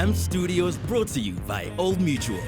AMP Studios, brought to you by Old Mutual.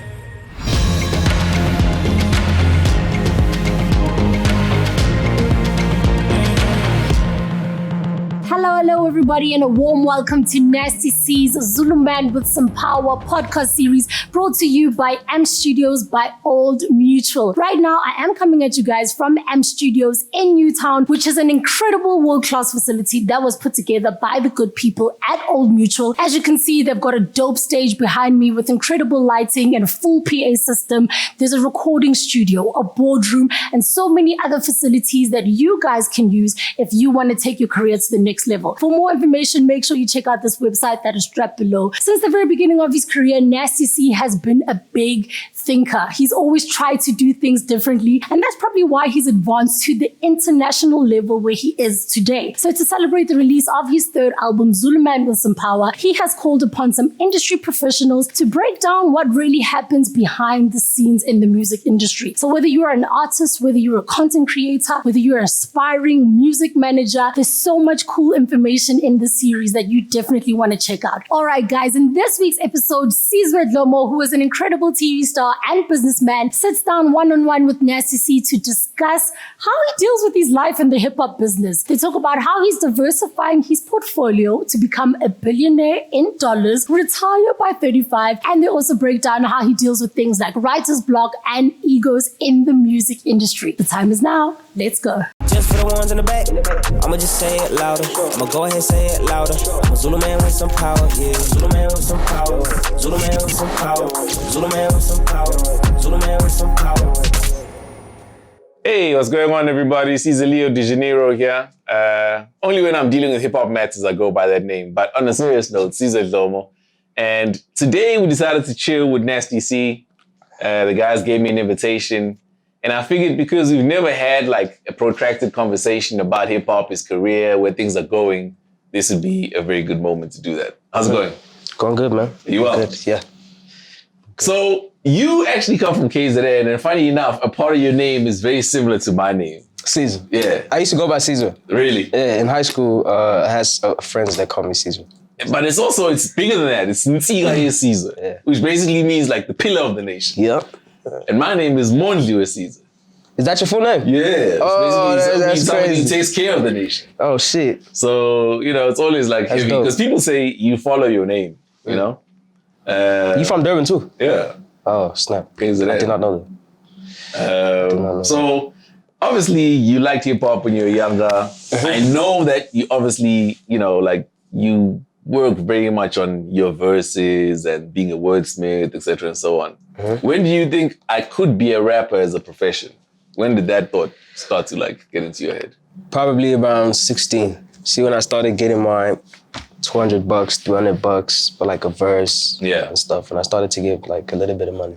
Hello everybody, and a warm welcome to Nasty C's Zulu Man with Some Power podcast series, brought to you by AMP Studios by Old Mutual. Right now, I am coming at you guys from AMP Studios in Newtown, which is an incredible world-class facility that was put together by the good people at Old Mutual. As you can see, they've got a dope stage behind me with incredible lighting and a full PA system. There's a recording studio, a boardroom, and so many other facilities that you guys can use if you want to take your career to the next level. For more information, make sure you check out this website that is strapped below. Since the very beginning of his career, Nasty C has been a big thinker. He's always tried to do things differently, and that's probably why he's advanced to the international level where he is today. So to celebrate the release of his third album, Zulu Man with Some Power, he has called upon some industry professionals to break down what really happens behind the scenes in the music industry. So whether you're an artist, whether you're a content creator, whether you're an aspiring music manager, there's so much cool information in this series that you definitely want to check out. All right, guys, in this week's episode, Sizwe Dhlomo, who is an incredible TV star and businessman, sits down one-on-one with Nasty C to discuss how he deals with his life in the hip-hop business. They talk about how he's diversifying his portfolio to become a billionaire in dollars, retire by 35, and they also break down how he deals with things like writer's block and egos in the music industry. The time is now. Let's go. Just for the ones in the back, I'ma just say it louder. I'ma go ahead and say it louder. I'm a Zulu man with some power, yeah. Zulu man with some power. Zulu man with some power. Zulu man with some power. Zulu man with some power. Hey, what's going on, everybody? Caesar Leo de Janeiro here. Only when I'm dealing with hip-hop matters I go by that name. But on a serious note, Caesar Dhlomo. And today we decided to chill with Nasty C. The guys gave me an invitation. And I figured because we've never had like a protracted conversation about hip-hop, his career, where things are going, this would be a very good moment to do that. How's it going? Going good, man. You well? Good, yeah. So you actually come from KZN, and funny enough, a part of your name is very similar to my name. Caesar. Yeah. I used to go by Caesar. Really? Yeah, in high school, I had friends that called me Caesar. But it's bigger than that. It's Ntsiga Caesar, Yeah. which basically means like the pillar of the nation. Yep. And my name is Moozlie Caesar. Is that your full name? Yeah. Oh, that's somebody crazy. who takes care of the nation. Oh, shit. So, it's always like heavy. Because people say you follow your name, you know? You from Durban too? Yeah. Oh, snap. KZN. I did not know that. So, obviously, you liked hip-hop when you were younger. I know that you obviously, you work very much on your verses and being a wordsmith, etc. and so on. When do you think I could be a rapper as a profession? When did that thought start to get into your head? Probably around 16. See, when I started getting my $200, $300 for like a verse and stuff, and I started to get like a little bit of money.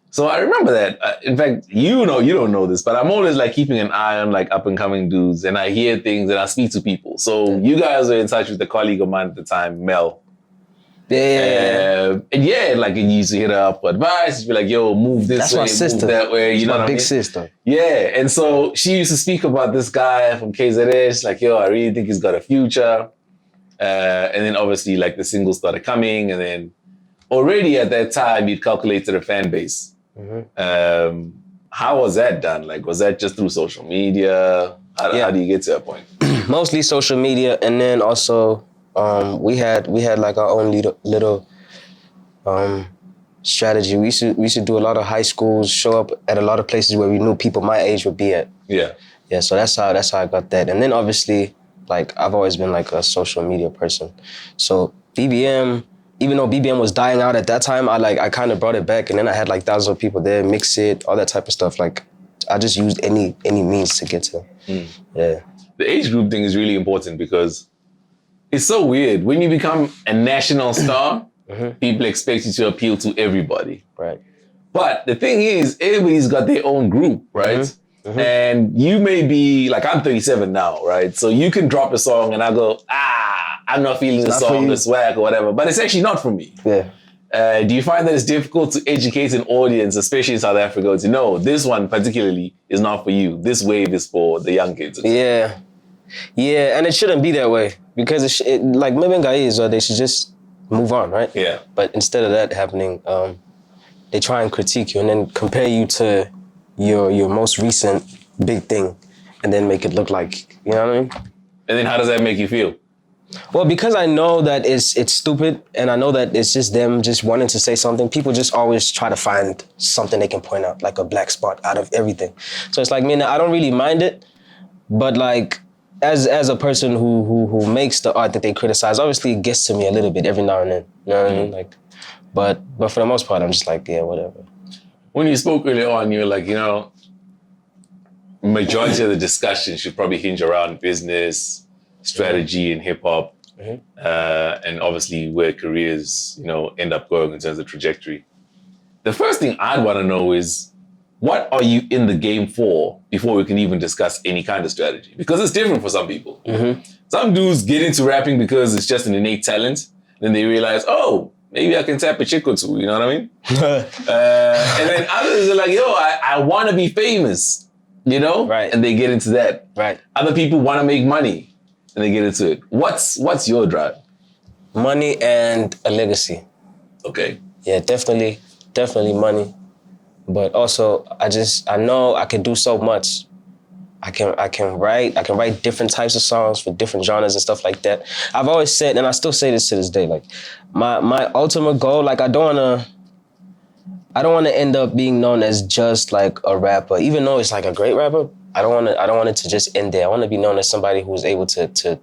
So I remember that. In fact, you don't know this, but I'm always keeping an eye on up and coming dudes, and I hear things and I speak to people. So you guys were in touch with a colleague of mine at the time, Mel. Yeah. And you used to hit her up for advice. She'd be like, yo, move this That's way, my sister. move that way. You know my what big I mean? sister. Yeah. And so she used to speak about this guy from KZN. She's like, yo, I really think he's got a future. And then obviously the singles started coming. And then already at that time, you'd calculated a fan base. How was that done? Was that just through social media? How do you get to that point? Mostly social media, and then also we had our own little strategy. We used to do a lot of high schools, show up at a lot of places where we knew people my age would be at. Yeah. Yeah. So that's how I got that, and then obviously I've always been a social media person. So BBM. Even though BBM was dying out at that time, I kind of brought it back, and then I had thousands of people there, mix it, all that type of stuff. I just used any means to get to. Yeah. The age group thing is really important because it's so weird. When you become a national star, people expect you to appeal to everybody. Right. But the thing is, everybody's got their own group, right? And you may be, I'm 37 now, right? So you can drop a song and I go, I'm not feeling the song, the swag or whatever, but it's actually not for me. Yeah. Do you find that it's difficult to educate an audience, especially in South Africa, to know this one particularly is not for you. This wave is for the young kids. Yeah. Yeah, and it shouldn't be that way because like Mbenga is, they should just move on, right? Yeah. But instead of that happening, they try and critique you and then compare you to your most recent big thing and then make it look like, you know what I mean? And then how does that make you feel? Well, because I know that it's stupid and I know that it's just them just wanting to say something, people just always try to find something they can point out, like a black spot out of everything. So it's like, man, I don't really mind it, but like, as a person who makes the art that they criticize, obviously it gets to me a little bit every now and then, you know what I mean? Like, but for the most part, I'm just like, yeah, whatever. When you spoke earlier on, you were like, you know, majority of the discussion should probably hinge around business, strategy, and hip hop, and obviously where careers, you know, end up going in terms of trajectory. The first thing I'd want to know is, what are you in the game for before we can even discuss any kind of strategy? Because it's different for some people. Some dudes get into rapping because it's just an innate talent. Then they realize, oh, maybe I can tap a chick or two, you know what I mean? And then others are like, yo, I want to be famous, you know? Right. And they get into that. Right. Other people want to make money and they get into it. What's your drive? Money and a legacy. Okay. Yeah, definitely money. But also, I know I can do so much. I can write different types of songs for different genres and stuff like that. I've always said, and I still say this to this day, like my ultimate goal, like I don't wanna end up being known as just like a rapper, even though it's like a great rapper. I don't want it to just end there. I want to be known as somebody who's able to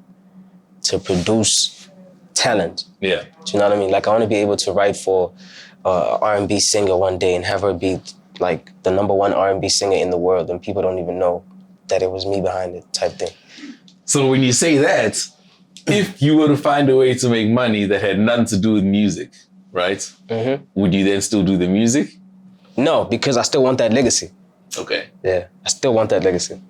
produce talent. Yeah. Do you know what I mean? Like I want to be able to write for R&B singer one day and have her be like the #1 R&B singer in the world and people don't even know that it was me behind it type thing. So when you say that, if you were to find a way to make money that had nothing to do with music, right? Would you then still do the music? No, because I still want that legacy. Okay. Yeah, I still want that legacy.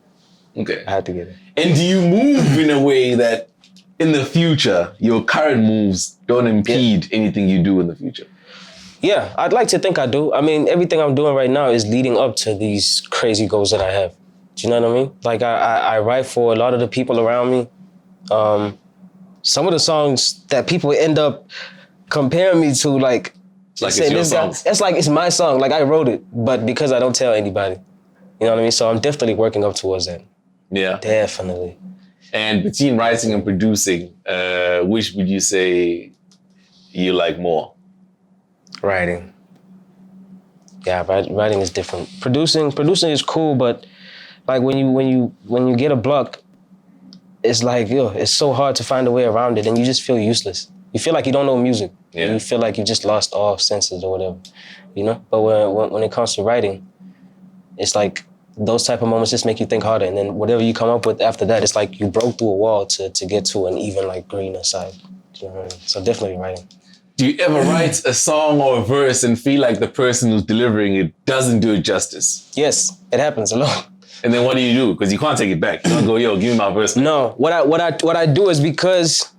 Okay. I have to get it. And do you move in a way that in the future, your current moves don't impede anything you do in the future? Yeah, I'd like to think I do. I mean, everything I'm doing right now is leading up to these crazy goals that I have. Do you know what I mean? Like I write for a lot of the people around me. Some of the songs that people end up comparing me to, like it's your song. It's like it's my song. Like I wrote it, but because I don't tell anybody. You know what I mean? So I'm definitely working up towards that. Yeah. Definitely. And between writing and producing, which would you say you like more? Writing. Yeah, writing is different. Producing is cool, but like when you get a block, it's like, yo, it's so hard to find a way around it and you just feel useless. You feel like you don't know music. Yeah. And you feel like you just lost all senses or whatever, you know? But when it comes to writing, it's like those type of moments just make you think harder. And then whatever you come up with after that, it's like you broke through a wall to get to an even like greener side. Do you know what I mean? So definitely writing. Do you ever write a song or a verse and feel like the person who's delivering it doesn't do it justice? Yes, it happens a lot. And then what do you do? Because you can't take it back. You don't go, yo, give me my verse. No, what I do is because,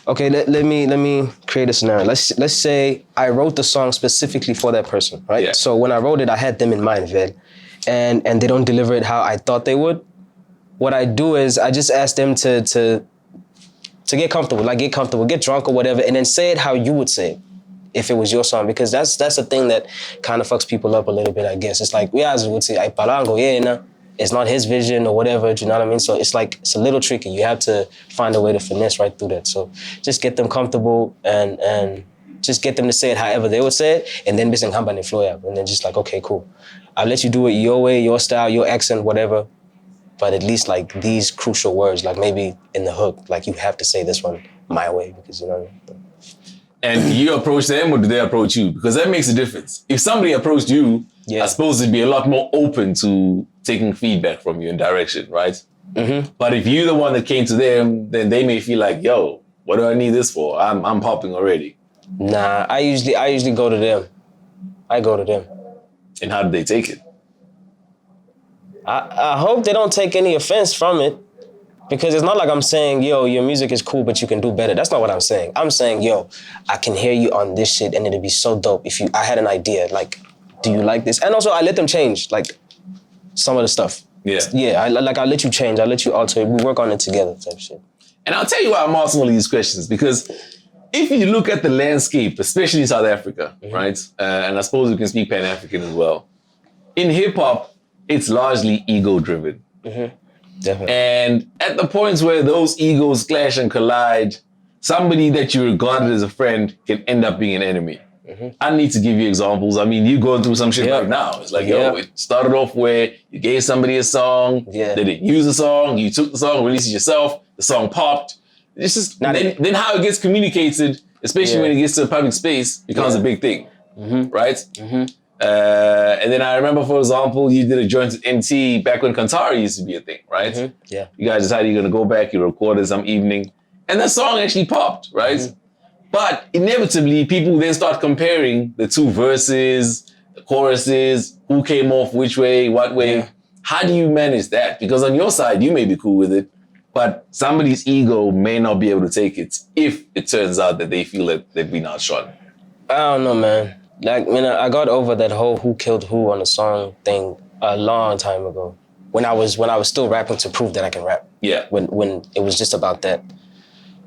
okay, let me create a scenario. Let's say I wrote the song specifically for that person, right? Yeah. So when I wrote it, I had them in mind, Vel, and they don't deliver it how I thought they would. What I do is I just ask them to get comfortable, get drunk or whatever, and then say it how you would say it if it was your song, because that's the thing that kind of fucks people up a little bit, I guess. It's like, we as would say, "Ay palango, yeah, nah." It's not his vision or whatever, do you know what I mean? So it's like, it's a little tricky. You have to find a way to finesse right through that. So just get them comfortable and just get them to say it however they would say it, and then bising hamba ne flow up, and then just like, okay, cool. I'll let you do it your way, your style, your accent, whatever. But at least like these crucial words, like maybe in the hook, like you have to say this one my way, because you know what I mean? And you approach them or do they approach you? Because that makes a difference. If somebody approached you, I suppose it'd be a lot more open to taking feedback from you and direction, right? Mm-hmm. But if you're the one that came to them, then they may feel like, yo, what do I need this for? I'm popping already. Nah, I usually go to them. I go to them. And how do they take it? I hope they don't take any offense from it, because it's not like I'm saying, yo, your music is cool, but you can do better. That's not what I'm saying. I'm saying, yo, I can hear you on this shit and it'd be so dope if I had an idea, like, do you like this? And also I let them change, like, some of the stuff. Yeah. Yeah, I let you change, I let you alter it. We work on it together type shit. And I'll tell you why I'm asking all these questions, because if you look at the landscape, especially in South Africa, right? And I suppose we can speak Pan-African as well. In hip hop, it's largely ego-driven. Definitely. And at the points where those egos clash and collide, somebody that you regarded as a friend can end up being an enemy. I need to give you examples. I mean, you're going through some shit right now. It's like, yo, it started off where you gave somebody a song, they didn't use the song, you took the song, released it yourself, the song popped. It's just, then how it gets communicated, especially when it gets to a public space, becomes a big thing, right? And then I remember, for example, you did a joint with NT back when Kantari used to be a thing, right? You guys decided you're going to go back, you recorded some evening, and that song actually popped, right? But inevitably, people then start comparing the two verses, the choruses, who came off which way, what way. How do you manage that? Because on your side, you may be cool with it, but somebody's ego may not be able to take it if it turns out that they feel that they've been outshone. I don't know, man. Like, I got over that whole who killed who on the song thing a long time ago. When I was still rapping to prove that I can rap. When it was just about that.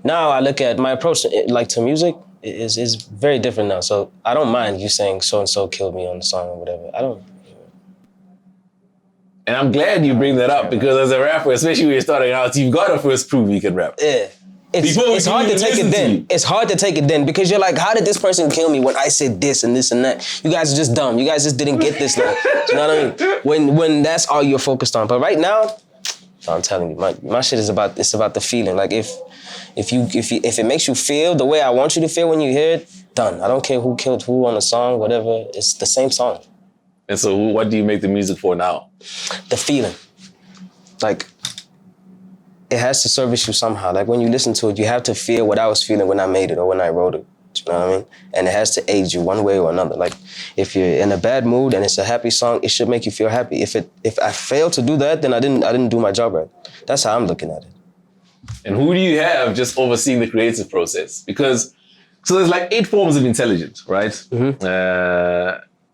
Now I look at my approach, like to music, is very different now. So I don't mind you saying so-and-so killed me on the song or whatever. I don't. And I'm glad you bring that up because as a rapper, especially when you're starting out, you've got to first prove you can rap. It's hard to take it then. It's hard to take it then because you're like, how did this person kill me when I said this and this and that? You guys are just dumb. You guys just didn't get this. Like, you know what I mean? When that's all you're focused on. But right now, I'm telling you, my shit is about the feeling. Like if it makes you feel the way I want you to feel when you hear it, done. I don't care who killed who on the song, whatever. It's the same song. And so what do you make the music for now? The feeling. Like, it has to service you somehow. Like when you listen to it, you have to feel what I was feeling when I made it or when I wrote it. You know what I mean? And it has to aid you one way or another. Like if you're in a bad mood and it's a happy song, it should make you feel happy. If I fail to do that, then I didn't do my job right. That's how I'm looking at it. And who do you have just overseeing the creative process? Because, so there's like 8 forms of intelligence, right?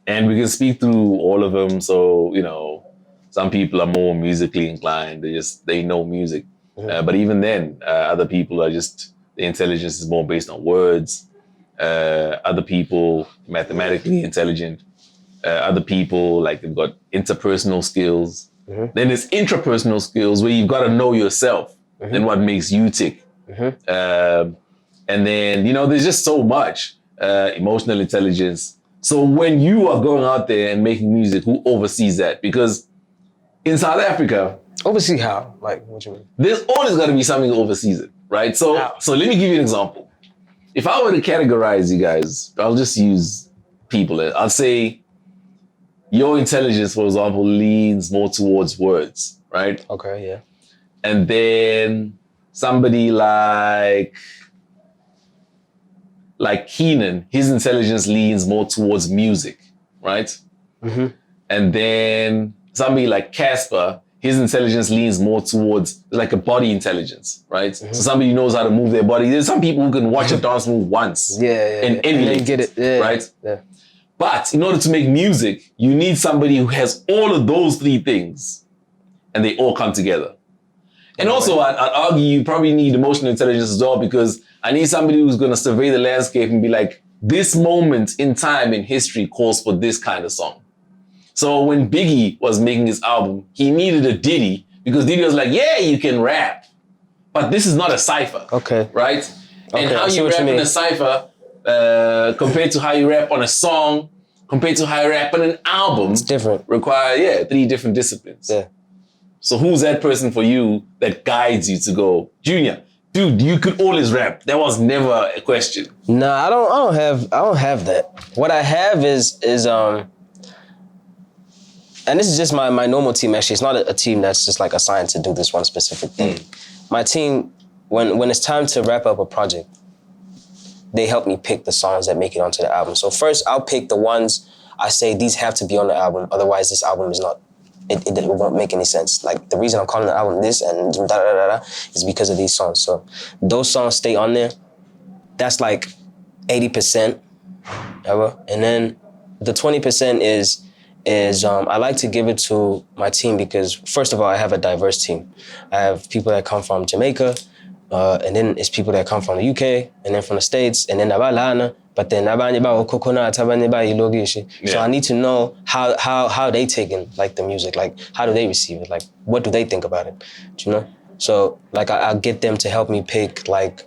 And we can speak through all of them. So, you know, some people are more musically inclined. They know music. But even then, other people are just, the intelligence is more based on words. Other people, mathematically intelligent. Other people, like they've got interpersonal skills. Then there's intrapersonal skills where you've got to know yourself and what makes you tick. And then, you know, there's just so much emotional intelligence. So when you are going out there and making music, who oversees that? Because in South Africa... Oversee how? Like, what you mean? There's always got to be something that oversees it, right? So let me give you an example. If I were to categorize you guys, I'll just use people. I'll say your intelligence, for example, leans more towards words, right? Okay, yeah. And then somebody like Keenan, his intelligence leans more towards music, right? And then somebody like Casper, his intelligence leans more towards like a body intelligence, right? So somebody who knows how to move their body. There's some people who can watch a dance move once and emulate get it, right? Yeah. But in order to make music, you need somebody who has all of those 3 things and they all come together. And also, I'd argue you probably need emotional intelligence as well because I need somebody who's going to survey the landscape and be like, this moment in time in history calls for this kind of song. So when Biggie was making his album, he needed a Diddy because Diddy was like, yeah, you can rap, but this is not a cypher. Okay. Right? And how you rap in a cypher compared to how you rap on a song, compared to how you rap on an album. It's different. Require, 3 different disciplines. Yeah. So who's that person for you that guides you to go, Junior, dude, you could always rap. That was never a question. Nah, I don't have that. What I have is and this is just my normal team, actually. It's not a team that's just like assigned to do this one specific thing. My team, when it's time to wrap up a project, they help me pick the songs that make it onto the album. So first, I'll pick the ones I say, these have to be on the album, otherwise this album is not, it won't make any sense. Like, the reason I'm calling the album this and da-da-da-da is because of these songs. So those songs stay on there. That's like 80% ever. And then the 20% is I like to give it to my team because, first of all, I have a diverse team. I have people that come from Jamaica, And then it's people that come from the UK, and then from the States, and then Abalana, but then abanye ba coconut, abanye ba ilogishi. So I need to know how they taking like the music, like how do they receive it, like what do they think about it, do you know? So like I'll get them to help me pick like,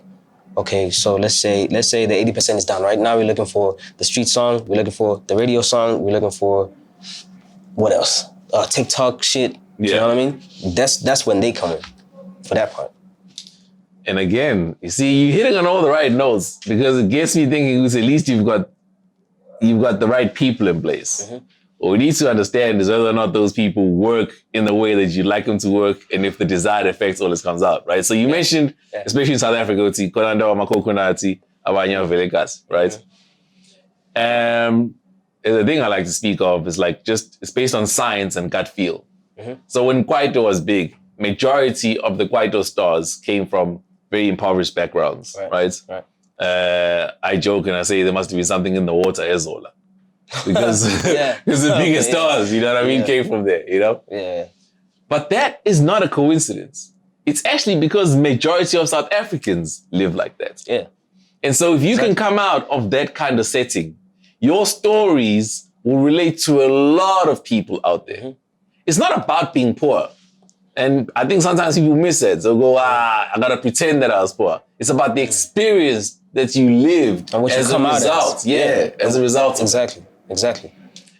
okay, so let's say the 80% is done. Right now we're looking for the street song, we're looking for the radio song, we're looking for what else? TikTok shit. You know what I mean? That's when they come in for that part. And again, you see, you're hitting on all the right notes because it gets me thinking, at least you've got the right people in place. Mm-hmm. What we need to understand is whether or not those people work in the way that you'd like them to work, and if the desired effects always comes out, right? So you mentioned, especially in South Africa, right? The thing I like to speak of is like it's based on science and gut feel. Mm-hmm. So when Kwaito was big, majority of the Kwaito stars came from very impoverished backgrounds, right? I joke and I say there must be something in the water, Ezola. Because the biggest stars, you know what I mean, came from there, you know? Yeah. But that is not a coincidence. It's actually because majority of South Africans live like that. Yeah. And so if you can come out of that kind of setting, your stories will relate to a lot of people out there. Mm-hmm. It's not about being poor. And I think sometimes people miss it. They'll go, I gotta pretend that I was poor. It's about the experience that you lived and what as you come a result. As. As a result. Exactly.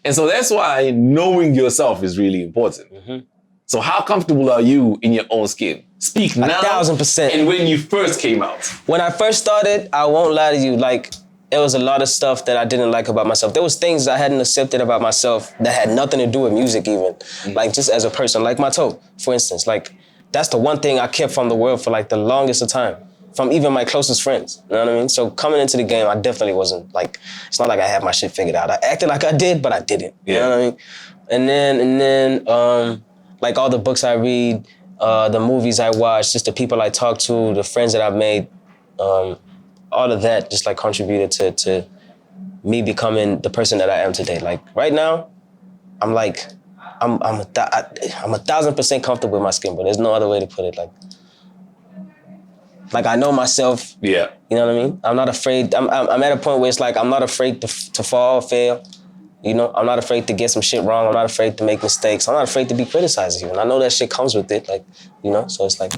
And so that's why knowing yourself is really important. Mm-hmm. So how comfortable are you in your own skin? Speak now. 1,000%. And when you first came out. When I first started, I won't lie to you, like, there was a lot of stuff that I didn't like about myself. There was things I hadn't accepted about myself that had nothing to do with music even. Mm-hmm. Like just as a person, like my toe, for instance. Like that's the one thing I kept from the world for like the longest of time. From even my closest friends, you know what I mean? So coming into the game, I definitely wasn't like, it's not like I had my shit figured out. I acted like I did, but I didn't, you know what I mean? And then like all the books I read, the movies I watch, just the people I talk to, the friends that I've made, all of that just like contributed to me becoming the person that I am today. Like right now, I'm 1,000% comfortable with my skin, but there's no other way to put it. Like I know myself. Yeah. You know what I mean? I'm not afraid. I'm at a point where it's like I'm not afraid to fall, fail. You know, I'm not afraid to get some shit wrong. I'm not afraid to make mistakes. I'm not afraid to be criticized even. I know that shit comes with it, like, you know, so it's like.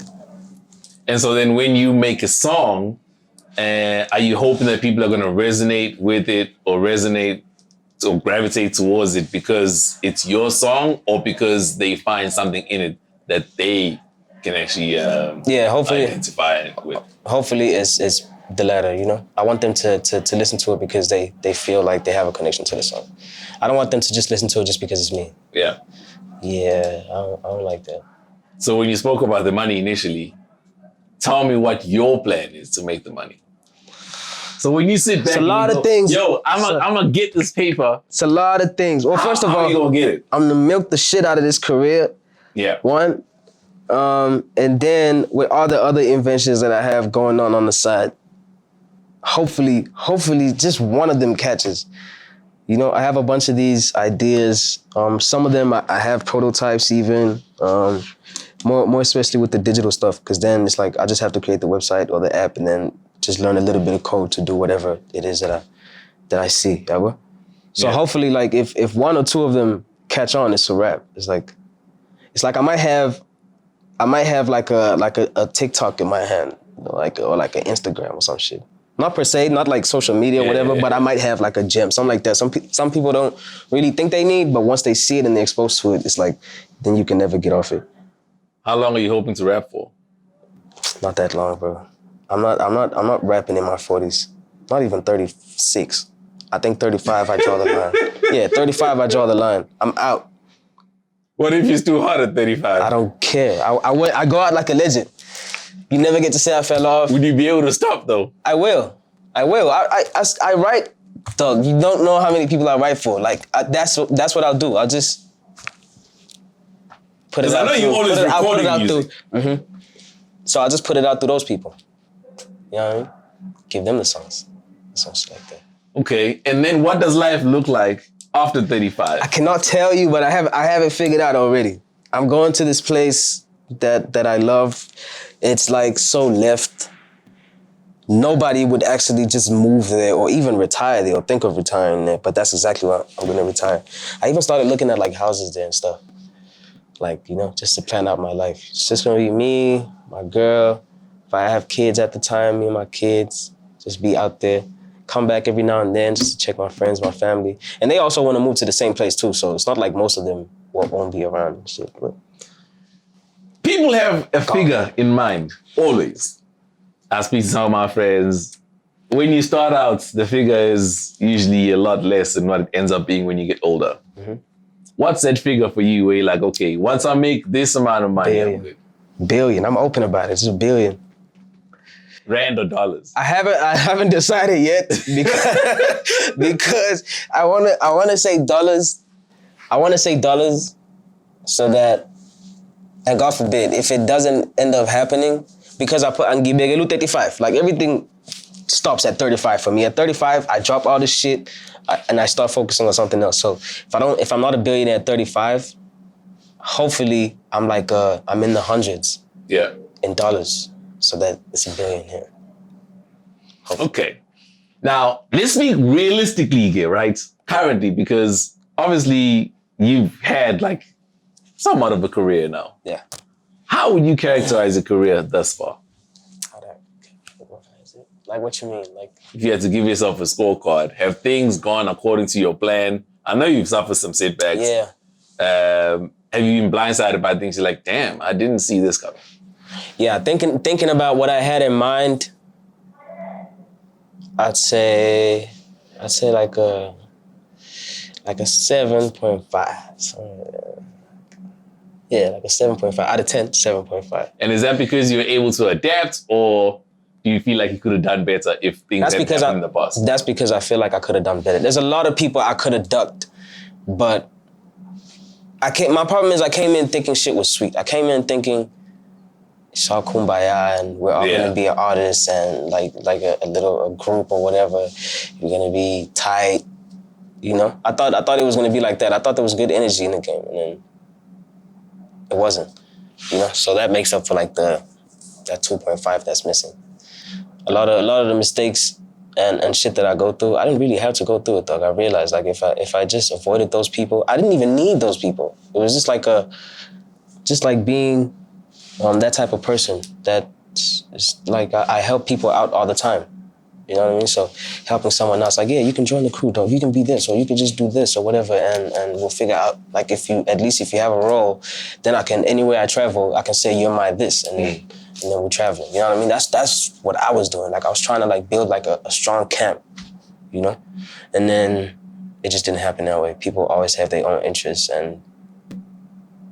And so then when you make a song, are you hoping that people are going to resonate with it or gravitate towards it because it's your song or because they find something in it that they can actually hopefully identify with? Hopefully it's the latter, you know? I want them to listen to it because they feel like they have a connection to the song. I don't want them to just listen to it just because it's me. Yeah. Yeah, I don't like that. So when you spoke about the money initially, tell me what your plan is to make the money. So when you sit back, it's a lot of things. Yo, I'm gonna get this paper. It's a lot of things. Well, first of all, how you gonna get it? I'm gonna milk the shit out of this career. Yeah. One, and then with all the other inventions that I have going on the side, hopefully, just one of them catches. You know, I have a bunch of these ideas. Some of them I have prototypes even. More especially with the digital stuff, because then it's like I just have to create the website or the app and then just learn a little bit of code to do whatever it is that I see. So hopefully, like if one or two of them catch on, it's a wrap. It's like I might have like a TikTok in my hand, you know, or like an Instagram or some shit. Not per se, not like social media or whatever, but I might have like a gem, something like that. Some people don't really think they need, but once they see it and they're exposed to it, it's like then you can never get off it. How long are you hoping to rap for? Not that long, bro. I'm not rapping in my 40s. Not even 36. I think 35 I draw the line. Yeah, 35 I draw the line. I'm out. What if it's too hot at 35? I don't care. I go out like a legend. You never get to say I fell off. Would you be able to stop though? I will. I write. Dog, you don't know how many people I write for. Like that's what I'll do. I'll just put it out. I know you always recording music. Mm-hmm. So I'll just put it out through those people. You know what I mean? Give them the songs. Songs like that. Okay, and then what does life look like after 35? I cannot tell you, but I have it figured out already. I'm going to this place that I love, it's like so left. Nobody would actually just move there or even retire there or think of retiring there, but that's exactly what I'm gonna retire. I even started looking at like houses there and stuff. Like, you know, just to plan out my life. It's just gonna be me, my girl. If I have kids at the time, me and my kids, just be out there. Come back every now and then just to check my friends, my family. And they also want to move to the same place too, so it's not like most of them won't be around and shit. But people have a figure in mind, always. I speak to some of my friends. When you start out, the figure is usually a lot less than what it ends up being when you get older. Mm-hmm. What's that figure for you where you're like, okay, once I make this amount of money, I'm good? Billion. I'm open about it. It's $1 billion. Rand or dollars? I haven't decided yet because I wanna say dollars. I wanna say dollars so that, and God forbid, if it doesn't end up happening, because I put Angibegelu 35. Like everything stops at 35 for me. At 35, I drop all this shit and I start focusing on something else. So if I'm not a billionaire at 35, hopefully I'm in the hundreds. Yeah. In dollars, so that it's $1 billion here. Hopefully. Okay. Now, let's speak realistically here, right? Currently, because obviously you've had like somewhat of a career now. Yeah. How would you characterize a career thus far? Like, what you mean? Like, if you had to give yourself a scorecard, have things gone according to your plan? I know you've suffered some setbacks. Yeah. Have you been blindsided by things you're like, damn, I didn't see this coming? Yeah, thinking about what I had in mind, I'd say like a 7.5. Yeah, like a 7.5 out of 10, 7.5. And is that because you were able to adapt, or do you feel like you could have done better if things had happened in the past? That's because I feel like I could have done better. There's a lot of people I could have ducked, but my problem is I came in thinking shit was sweet. I came in thinking it's all kumbaya and we're all gonna be an artist and like a group or whatever. You're gonna be tight, you know? I thought it was gonna be like that. I thought there was good energy in the game, and then it wasn't, you know? So that makes up for like that 2.5 that's missing. A lot of the mistakes and shit that I go through, I didn't really have to go through it, dog. I realized like if I just avoided those people, I didn't even need those people. It was just like being that type of person that is like I help people out all the time. You know what I mean? So helping someone else, like, yeah, you can join the crew, dog. You can be this, or you can just do this, or whatever, and we'll figure out, like, if you have a role, then I can, anywhere I travel, I can say, you're my this, and then we're traveling. You know what I mean? That's what I was doing. Like, I was trying to, like, build, like, a strong camp, you know? And then it just didn't happen that way. People always have their own interests and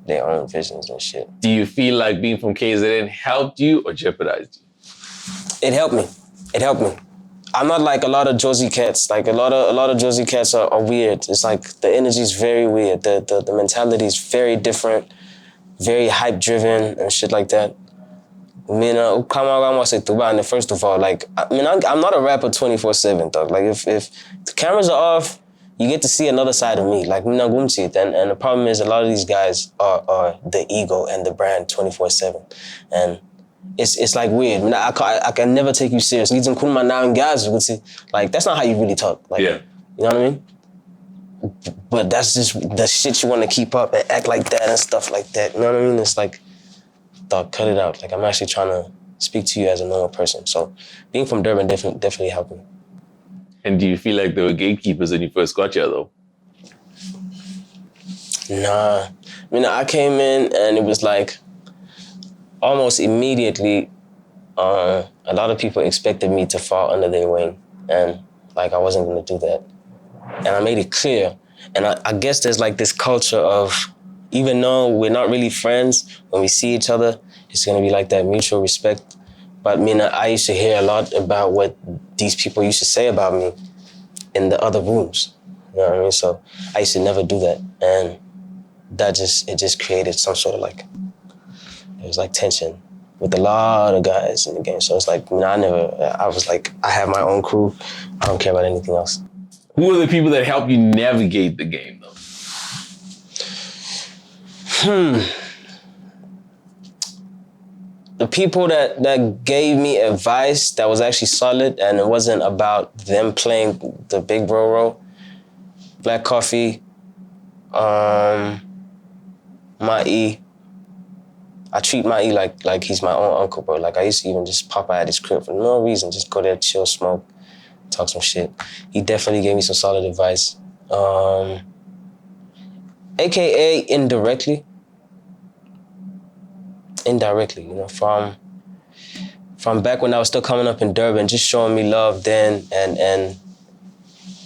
their own visions and shit. Do you feel like being from KZN helped you or jeopardized you? It helped me. I'm not like a lot of Josie cats. Like a lot of Josie cats are weird. It's like the energy is very weird. The mentality is very different, very hype driven and shit like that. First of all, like, I'm not a rapper 24/7, dog. Like if the cameras are off, you get to see another side of me. Like, and the problem is a lot of these guys are the ego and the brand 24/7. And it's like weird. I can never take you serious. Like, that's not how you really talk. Like, yeah. You know what I mean? But that's just the shit you want to keep up and act like that and stuff like that. You know what I mean? It's like, dog, cut it out. Like, I'm actually trying to speak to you as a normal person. So being from Durban definitely helped me. And do you feel like there were gatekeepers when you first got here, though? Nah. I came in and it was like, almost immediately, a lot of people expected me to fall under their wing, and like I wasn't gonna do that. And I made it clear. And I guess there's like this culture of, even though we're not really friends, when we see each other, it's gonna be like that mutual respect. But I used to hear a lot about what these people used to say about me in the other rooms. You know what I mean? So I used to never do that. And it just created some sort of like, it was like tension with a lot of guys in the game. So it's like, I was like, I have my own crew. I don't care about anything else. Who are the people that help you navigate the game, though? the people that gave me advice that was actually solid and it wasn't about them playing the big bro role. Black Coffee, my E. I treat my E like he's my own uncle, bro. Like I used to even just pop out at his crib for no reason, just go there, chill, smoke, talk some shit. He definitely gave me some solid advice. AKA indirectly, you know, from back when I was still coming up in Durban, just showing me love then, and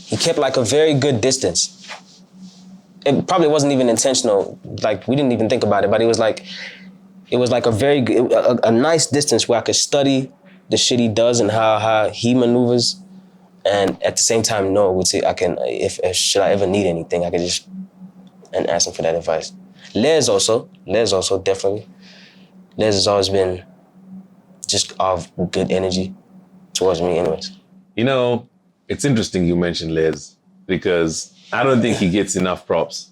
he kept like a very good distance. It probably wasn't even intentional, like we didn't even think about it, but it was like a very good, a nice distance where I could study the shit he does and how he maneuvers, and at the same time know I can, if should I ever need anything, I could just and ask him for that advice. Les also definitely. Les has always been just of good energy towards me anyways. You know, it's interesting you mentioned Les because I don't think he gets enough props.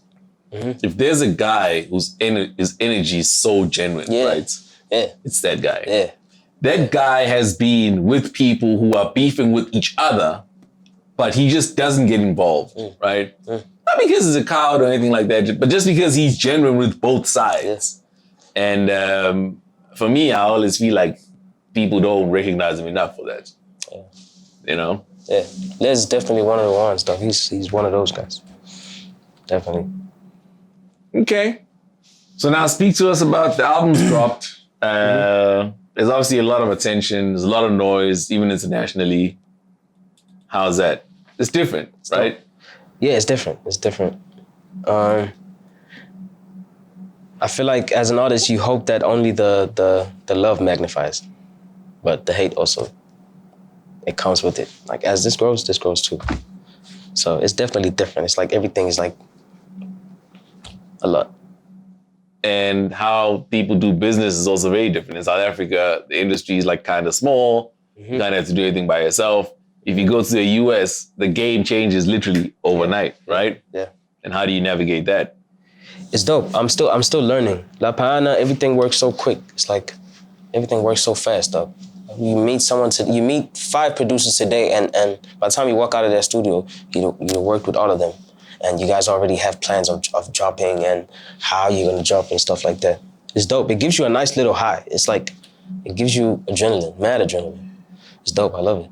Mm-hmm. If there's a guy whose energy is so genuine, right? Yeah. It's that guy. Yeah. That guy has been with people who are beefing with each other, but he just doesn't get involved, right? Not because he's a coward or anything like that, but just because he's genuine with both sides. Yes. And for me, I always feel like people don't recognize him enough for that. Yeah. You know? Yeah. Les is definitely one of the ones, though. He's one of those guys. Definitely. Okay. So now speak to us about the album's dropped. There's obviously a lot of attention. There's a lot of noise, even internationally. How's that? It's different, right? Yeah, it's different. I feel like as an artist, you hope that only the love magnifies, but the hate also, it comes with it. Like as this grows too. So it's definitely different. It's like everything is like a lot. And how people do business is also very different. In South Africa, the industry is like kind of small. You kind of have to do everything by yourself. If you go to the US, the game changes literally overnight, right? Yeah. And how do you navigate that? It's dope. I'm still learning. La Paana, everything works so quick. It's like everything works so fast, though. You meet 5 producers today, and by the time you walk out of their studio, you worked with all of them, and you guys already have plans of dropping and how you're gonna drop and stuff like that. It's dope. It gives you a nice little high. It's like it gives you adrenaline, mad adrenaline. It's dope. I love it.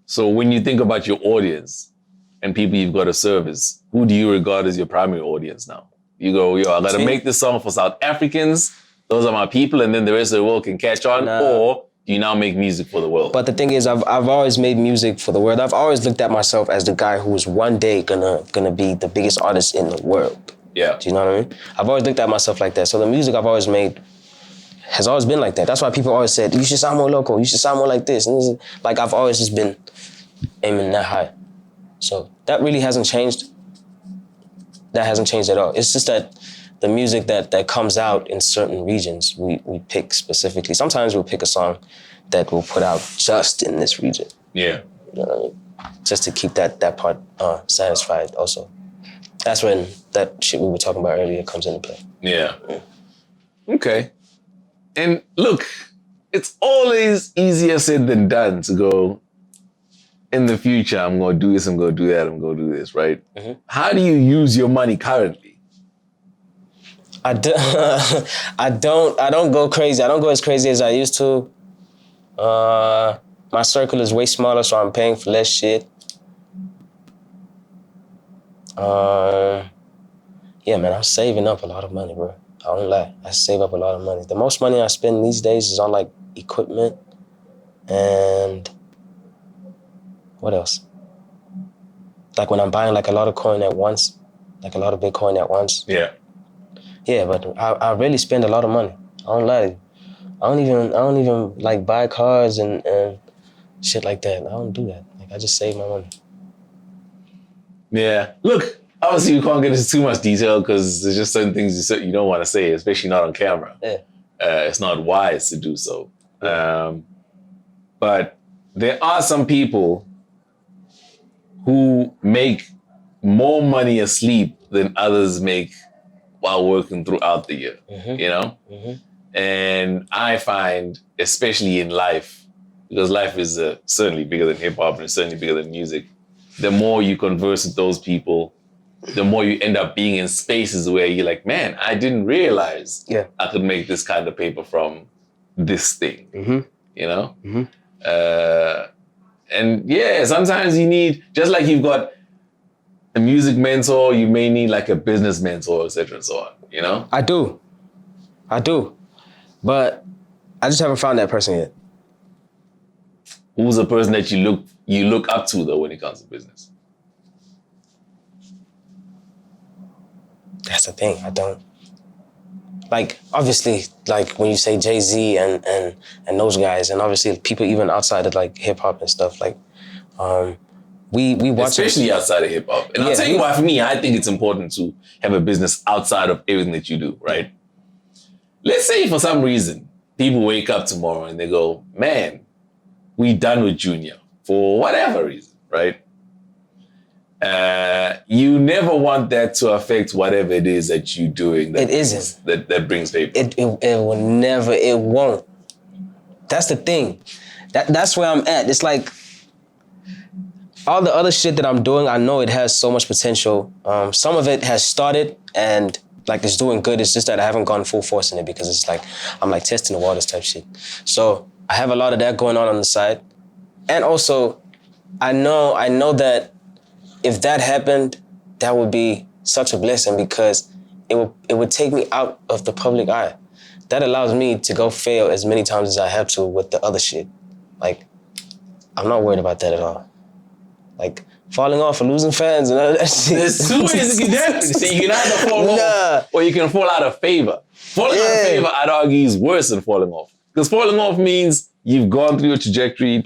So when you think about your audience and people you've got to service, who do you regard as your primary audience now? You go, I gotta make this song for South Africans. Those are my people, and then the rest of the world can catch on. Or do you now make music for the world? But the thing is, I've always made music for the world. I've always looked at myself as the guy who is one day gonna be the biggest artist in the world. Yeah. Do you know what I mean? I've always looked at myself like that. So the music I've always made has always been like that. That's why people always said, you should sound more local. You should sound more like this. And this is, like I've always just been aiming that high. So that really hasn't changed. That hasn't changed at all. It's just that the music that comes out in certain regions, we pick specifically. Sometimes we'll pick a song that we'll put out just in this region. Yeah. You know what I mean? Just to keep that part satisfied also. That's when that shit we were talking about earlier comes into play. Yeah. Okay. And look, it's always easier said than done to go, in the future, I'm going to do this, I'm going to do that, I'm going to do this, right? How do you use your money currently? I don't go crazy. I don't go as crazy as I used to. My circle is way smaller, so I'm paying for less shit. Yeah, man, I'm saving up a lot of money, bro. I don't lie. I save up a lot of money. The most money I spend these days is on like equipment and what else? Like when I'm buying like a lot of coin at once, like a lot of Bitcoin at once. Yeah. Yeah, but I really spend a lot of money. I don't lie. I don't even like buy cars and shit like that. I don't do that. Like I just save my money. Yeah. Look, obviously you can't get into too much detail because there's just certain things you don't want to say, especially not on camera. Yeah. It's not wise to do so. But there are some people who make more money asleep than others make while working throughout the year, you know? And I find, especially in life, because life is certainly bigger than hip hop and certainly bigger than music, the more you converse with those people, the more you end up being in spaces where you're like, man, I didn't realize I could make this kind of paper from this thing, you know? And yeah, sometimes you need, just like you've got a music mentor, you may need like a business mentor, et cetera, and so on, you know? I do. But I just haven't found that person yet. Who's the person that you look up to though when it comes to business? That's the thing. I don't. Like, obviously, like when you say Jay-Z and those guys, and obviously people even outside of like hip hop and stuff, like we watch, especially outside of hip hop. And I'll tell you why. For me, I think it's important to have a business outside of everything that you do, right? Let's say for some reason people wake up tomorrow and they go, man, we done with Junior for whatever reason, right? You never want that to affect whatever it is that you're doing. That that brings paper. It will never. It won't. That's the thing. That's where I'm at. It's like all the other shit that I'm doing, I know it has so much potential. Some of it has started and like it's doing good. It's just that I haven't gone full force in it because it's like I'm like testing the waters type shit. So I have a lot of that going on the side. And also, I know that if that happened, that would be such a blessing because it would take me out of the public eye. That allows me to go fail as many times as I have to with the other shit. Like, I'm not worried about that at all. Like, falling off or losing fans and all that shit. There's two ways it can happen. So you can either fall off or you can fall out of favor. Falling out of favor, I'd argue, is worse than falling off. Because falling off means you've gone through your trajectory, you've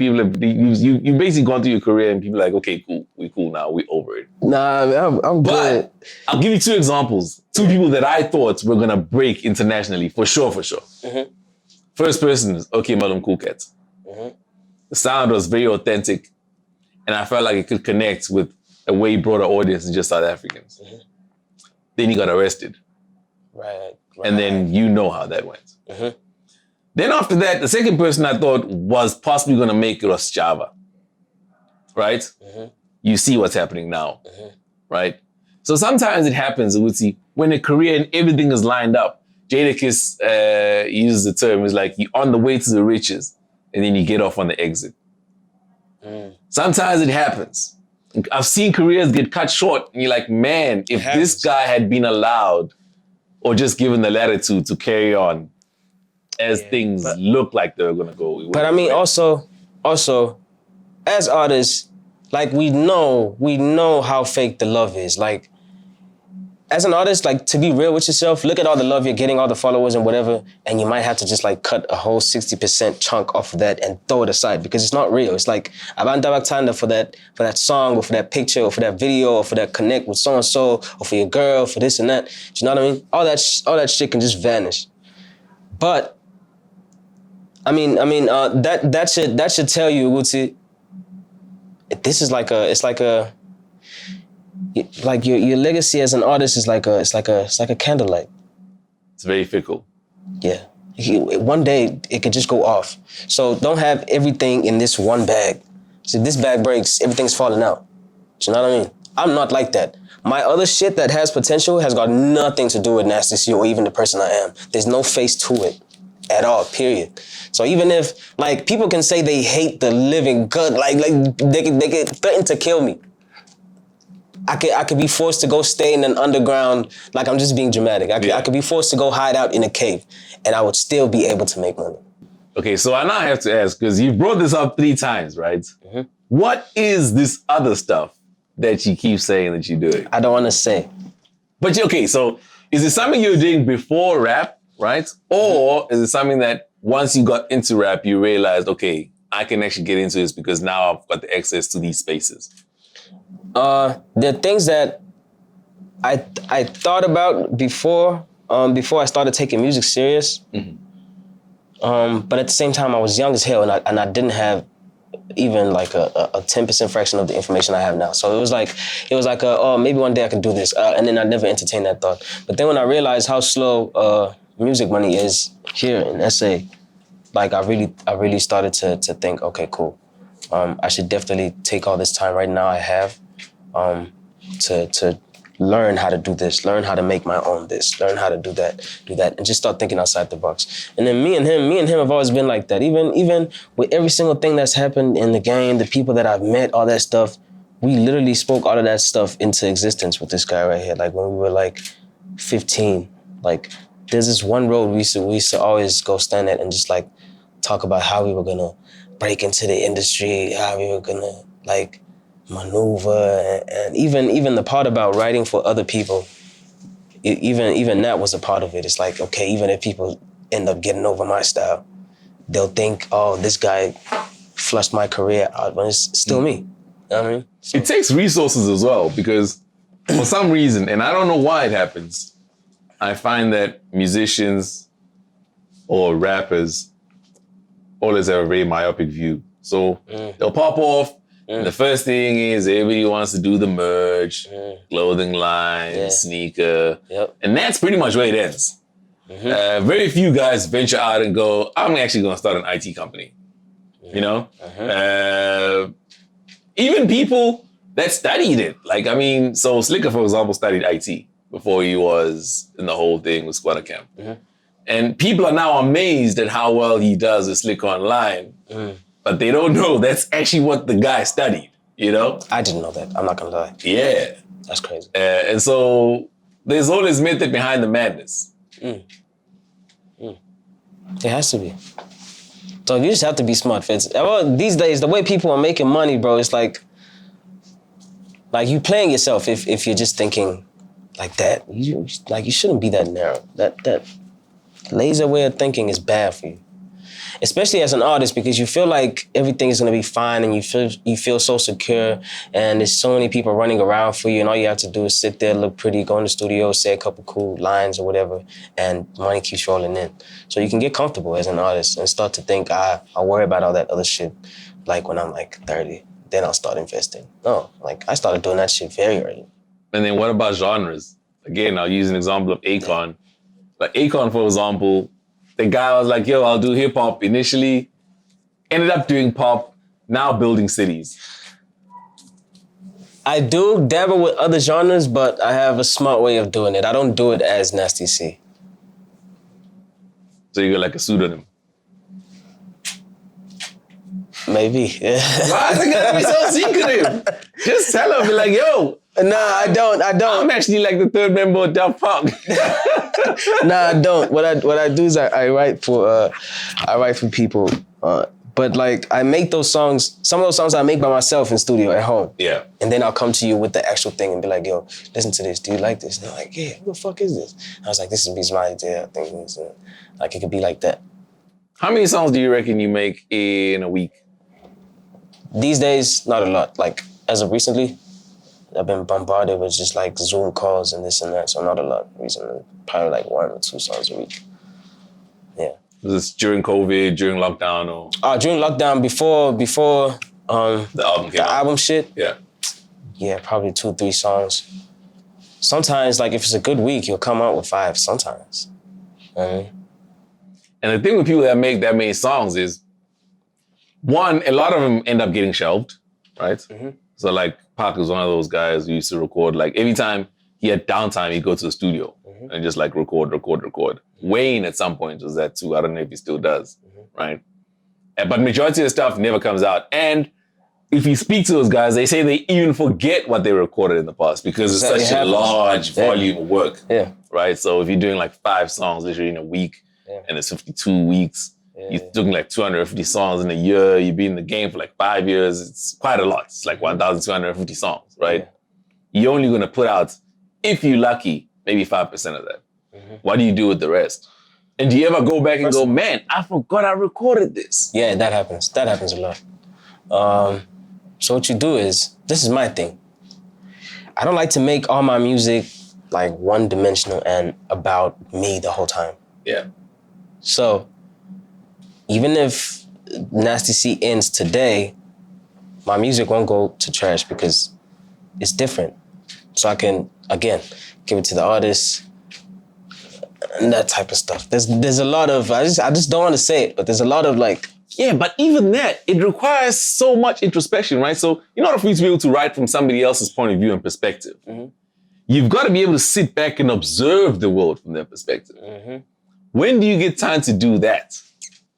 basically gone through your career and people are like, okay, cool, we're cool now, we're over it. Nah, I'm good. But I'll give you two examples. Two people that I thought were gonna break internationally, for sure. First person is OK Malum Cool Cat. The sound was very authentic and I felt like it could connect with a way broader audience than just South Africans. Then he got arrested. Right. And then you know how that went. Then after that, the second person I thought was possibly going to make it was Java, right? You see what's happening now, right? So sometimes it happens, when a career and everything is lined up. Jadakiss uses the term, it's like you're on the way to the riches and then you get off on the exit. Sometimes it happens. I've seen careers get cut short and you're like, man, if this guy had been allowed or just given the latitude to carry on, as things look like they're gonna go. But I mean, also, as artists, like we know how fake the love is. Like, as an artist, like to be real with yourself, look at all the love you're getting, all the followers and whatever, and you might have to just like cut a whole 60% chunk off of that and throw it aside because it's not real. It's like Abantaba for that song or for that picture or for that video or for that connect with so and so or for your girl, for this and that. Do you know what I mean? All that shit can just vanish. But I mean, that should tell you, Wuzi, this is like your legacy as an artist is like a candlelight. It's very fickle. Yeah. One day it could just go off. So don't have everything in this one bag. So if this bag breaks, everything's falling out. Do you know what I mean? I'm not like that. My other shit that has potential has got nothing to do with Nasty C or even the person I am. There's no face to it at all, period. So even if, like, people can say they hate the living gut, like they could threaten to kill me. I could be forced to go stay in an underground, like I'm just being dramatic. I could be forced to go hide out in a cave and I would still be able to make money. Okay, so I now have to ask, because you brought this up 3 times, right? What is this other stuff that you keep saying that you're doing? I don't want to say. But okay, so is it something you're doing before rap, right? Or is it something that once you got into rap, you realized, okay, I can actually get into this because now I've got the access to these spaces? There are things that I thought about before I started taking music serious. But at the same time, I was young as hell and I didn't have even like a 10% fraction of the information I have now. So it was like, maybe one day I can do this. And then I never entertained that thought. But then when I realized how slow music money is here in SA, like I really started to think, okay, cool. I should definitely take all this time right now I have to learn how to do this, learn how to make my own this, learn how to do that, and just start thinking outside the box. And then me and him have always been like that. Even with every single thing that's happened in the game, the people that I've met, all that stuff, we literally spoke all of that stuff into existence with this guy right here. Like when we were like 15, like there's this one road we used to always go stand at and just like talk about how we were gonna break into the industry, how we were gonna like maneuver, and even the part about writing for other people, even that was a part of it. It's like, okay, even if people end up getting over my style, they'll think, oh, this guy flushed my career out, but it's still me. You know what I mean? So. It takes resources as well, because for some reason, and I don't know why it happens, I find that musicians or rappers always have a very myopic view. So they'll pop off. And the first thing is everybody wants to do the merch, clothing line, sneaker. Yep. And that's pretty much where it ends. Very few guys venture out and go, I'm actually going to start an IT company. You know? Even people that studied it. Like, I mean, so Slikour, for example, studied IT before he was in the whole thing with Squatter Camp. And people are now amazed at how well he does with Slikour Online. But they don't know that's actually what the guy studied, you know? I didn't know that, I'm not gonna lie. Yeah. That's crazy. And so there's always method behind the madness. It has to be. So you just have to be smart, Fitz. Well, these days, the way people are making money, bro, it's like you playing yourself if you're just thinking like that. You shouldn't be that narrow. That laser way of thinking is bad for you. Especially as an artist, because you feel like everything is gonna be fine and you feel so secure, and there's so many people running around for you, and all you have to do is sit there, look pretty, go in the studio, say a couple cool lines or whatever, and money keeps rolling in. So you can get comfortable as an artist and start to think, I'll worry about all that other shit like when I'm like 30, then I'll start investing. No, like I started doing that shit very early. And then what about genres? Again, I'll use an example of Akon. Like Akon, for example, the guy was like, yo, I'll do hip hop initially, ended up doing pop, now building cities. I do dabble with other genres, but I have a smart way of doing it. I don't do it as Nasty C. So you got like a pseudonym? Maybe, yeah. Why is it gotta be so secretive? Just tell him, be like, yo. Nah, I don't. I'm actually like the third member of Daft Punk. Nah, I don't. What I do is I write for people, but like I make those songs. Some of those songs I make by myself in studio at home. Yeah. And then I'll come to you with the actual thing and be like, yo, listen to this. Do you like this? And they're like, yeah. Who the fuck is this? And I was like, this is my idea. I think it's, like it could be like that. How many songs do you reckon you make in a week? These days, not a lot. Like as of recently, I've been bombarded with just like Zoom calls and this and that, so not a lot recently. Probably like 1 or 2 songs a week. Yeah. Was this during COVID, during lockdown, or? During lockdown, before the album came out. album shit. Yeah. Yeah, probably 2 or 3 songs. Sometimes, like if it's a good week, you'll come out with 5. Sometimes. And the thing with people that make that many songs is, one, a lot of them end up getting shelved, right? So like Pac was one of those guys who used to record, like every time he had downtime, he'd go to the studio and just like record. Wayne at some point was that too. I don't know if he still does, right? But majority of the stuff never comes out. And if you speak to those guys, they say they even forget what they recorded in the past because it's such a large volume of work, right? So if you're doing like 5 songs literally in a week and it's 52 weeks, you're doing like 250 songs in a year. You've been in the game for like 5 years. It's quite a lot. It's like 1,250 songs, right? You're only going to put out, if you're lucky, maybe 5% of that. What do you do with the rest? And do you ever go back and go, man, I forgot I recorded this? Yeah, that happens. That happens a lot. So what you do is, this is my thing. I don't like to make all my music like one-dimensional and about me the whole time. Yeah. So even if Nasty C ends today, my music won't go to trash because it's different. So I can, again, give it to the artist, and that type of stuff. There's a lot of, I just don't want to say it, but there's a lot of like, yeah, but even that, it requires so much introspection, right? So in order for you to be able to write from somebody else's point of view and perspective, you've got to be able to sit back and observe the world from their perspective. When do you get time to do that?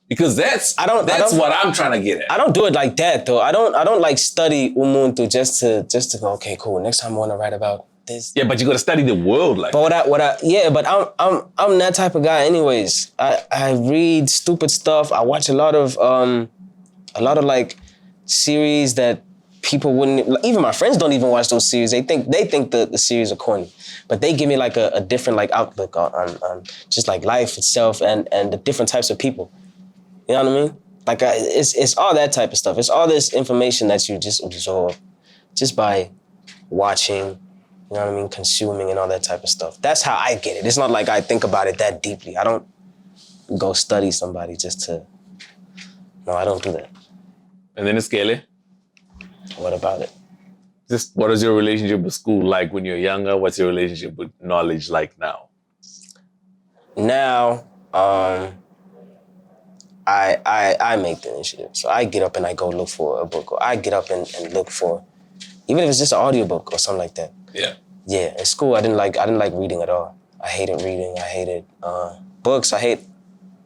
Because that's what I'm trying to get at. I don't do it like that though. I don't like study umuntu just to go, okay, cool. Next time I want to write about this. Yeah, but you got to study the world like but I'm that type of guy anyways. I read stupid stuff. I watch a lot of like series that people wouldn't, even my friends don't even watch those series. They think the series are corny. But they give me like a different like outlook on just like life itself and the different types of people. You know what I mean? Like it's all that type of stuff. It's all this information that you just absorb just by watching, you know what I mean, consuming and all that type of stuff. That's how I get it. It's not like I think about it that deeply. I don't go study somebody just to, no, I don't do that. And then Iskele, what about it? Just what is your relationship with school like when you're younger? What's your relationship with knowledge like now? Now, I make the initiative. So I get up and I go look for a book, or I get up and look for, even if it's just an audiobook or something like that. Yeah. Yeah. In school, I didn't like reading at all. I hated reading. I hated books. I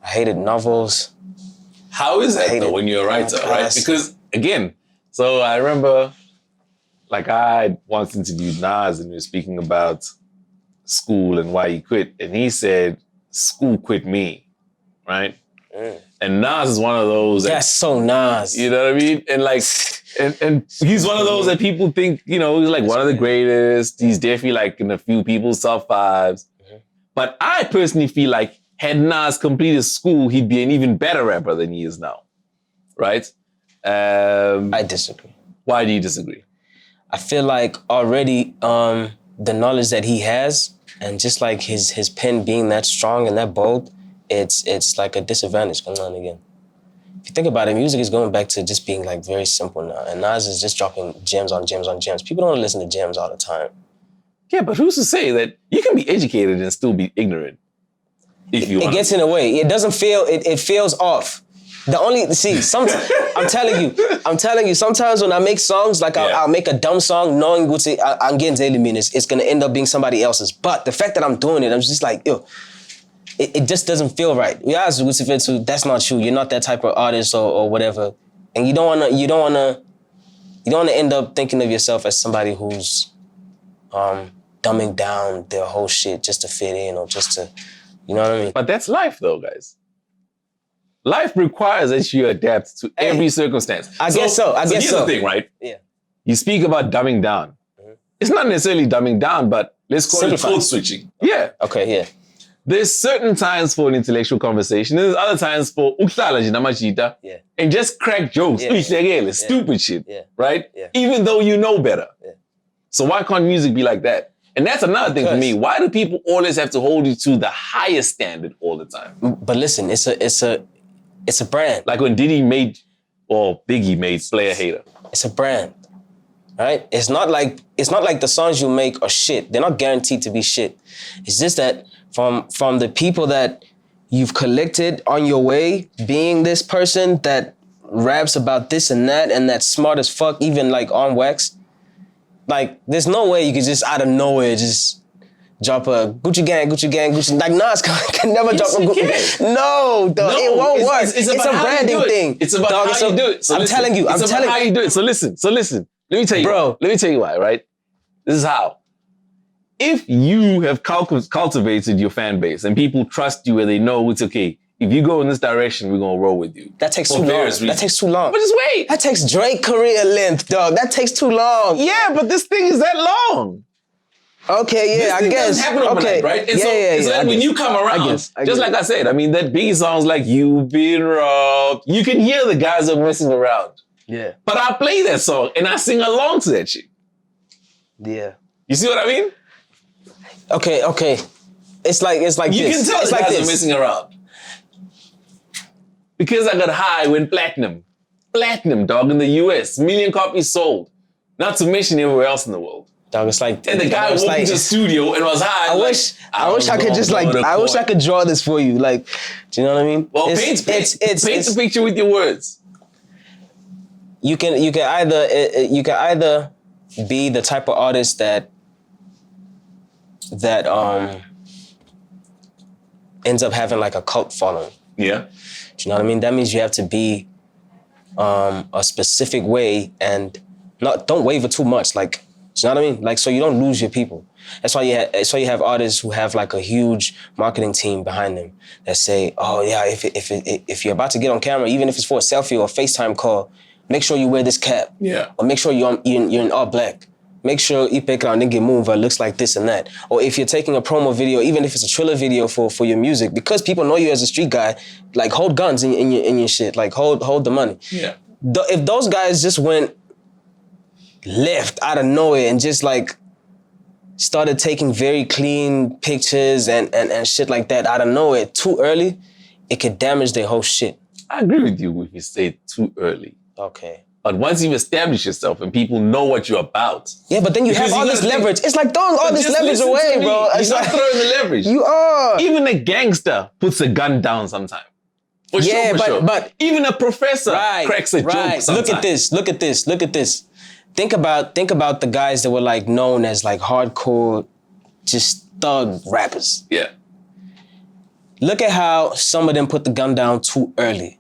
hated novels. How is that though when you're a writer, right? Because again, so I remember, like I once interviewed Nas and he was speaking about school and why he quit, and he said, "School quit me," right? And Nas is one of those. That's so Nas. You know what I mean? And like, and he's one of those that people think, you know, he's like one of the greatest. He's definitely like in a few people's top fives. But I personally feel like had Nas completed school, he'd be an even better rapper than he is now, right? I disagree. Why do you disagree? I feel like already the knowledge that he has, and just like his pen being that strong and that bold, it's like a disadvantage going on again. If you think about it, music is going back to just being like very simple now, and Nas is just dropping gems on gems on gems. People don't listen to gems all the time. Yeah, but who's to say that you can be educated and still be ignorant? If you want. It gets in the way. It doesn't feel. It feels off. I'm telling you, sometimes when I make songs, like I'll make a dumb song knowing I'm getting daily minutes, it's gonna end up being somebody else's. But the fact that I'm doing it, I'm just like, yo, it just doesn't feel right. That's not true. You're not that type of artist or whatever. And you don't wanna end up thinking of yourself as somebody who's dumbing down their whole shit just to fit in or just to, you know what I mean? But that's life though, guys. Life requires that you adapt to every circumstance. I guess so. Here's the thing, right? Yeah. You speak about dumbing down. It's not necessarily dumbing down, but let's call it code switching. Yeah. Okay, yeah. There's certain times for an intellectual conversation. There's other times for and just crack jokes. Stupid shit. Yeah. Right? Yeah. Even though you know better. Yeah. So why can't music be like that? And that's another thing for me. Why do people always have to hold you to the highest standard all the time? But listen, it's a brand. Like when Biggie made Player Hater. It's a brand, right? It's not like the songs you make are shit. They're not guaranteed to be shit. It's just that from the people that you've collected on your way, being this person that raps about this and that's smart as fuck, even like on wax. Like, there's no way you could just out of nowhere just drop a Gucci gang. Like, Nas can never drop a Gucci. No, dog, it won't work. It's a branding thing. It's about how you do it. I'm telling you. How you do it. So listen. Let me tell you. Bro. Let me tell you why, right? This is how. If you have cultivated your fan base and people trust you and they know it's okay, if you go in this direction, we're going to roll with you. That takes too long. That takes too long. But just wait. That takes Drake career length, dog. That takes too long. Yeah, but this thing is that long. Okay, yeah, I guess. Doesn't happen overnight, right? And so like when you come around, just like I said, I mean, that Biggie song's like, "You've been robbed." You can hear the guys are messing around. Yeah. But I play that song and I sing along to that shit. Yeah. You see what I mean? Okay. It's like you this. You can tell it's the like guys this. are messing around. Because I got high when platinum, dog, in the US, million copies sold. Not to mention everywhere else in the world. Dog, it's like, and the guy walked into the studio and was high. I wish I could just like, I wish I could draw this for you. Like, do you know what I mean? Well, paint the picture with your words. You can either be the type of artist that ends up having like a cult following. Yeah. Do you know what I mean? That means you have to be a specific way and don't waver too much. Like, do you know what I mean? Like, so you don't lose your people. That's why you have artists who have like a huge marketing team behind them that say, oh yeah, if you're about to get on camera, even if it's for a selfie or a FaceTime call, make sure you wear this cap. Yeah. Or make sure you're in all black. Make sure Ipeka move looks like this and that. Or if you're taking a promo video, even if it's a Triller video for your music, because people know you as a street guy, like hold guns in your shit. Like hold the money. Yeah. If those guys just went left out of nowhere and just like started taking very clean pictures and shit like that out of nowhere too early, it could damage their whole shit. I agree with you if you say too early. Okay. But once you've established yourself and people know what you're about. Yeah, but then you have all this leverage. It's like throwing all this leverage away, bro. You're not throwing the leverage. You are. Even a gangster puts a gun down sometimes. For sure. But even a professor cracks a joke sometimes. Look at this. Think about the guys that were like known as like hardcore, just thug rappers. Yeah. Look at how some of them put the gun down too early.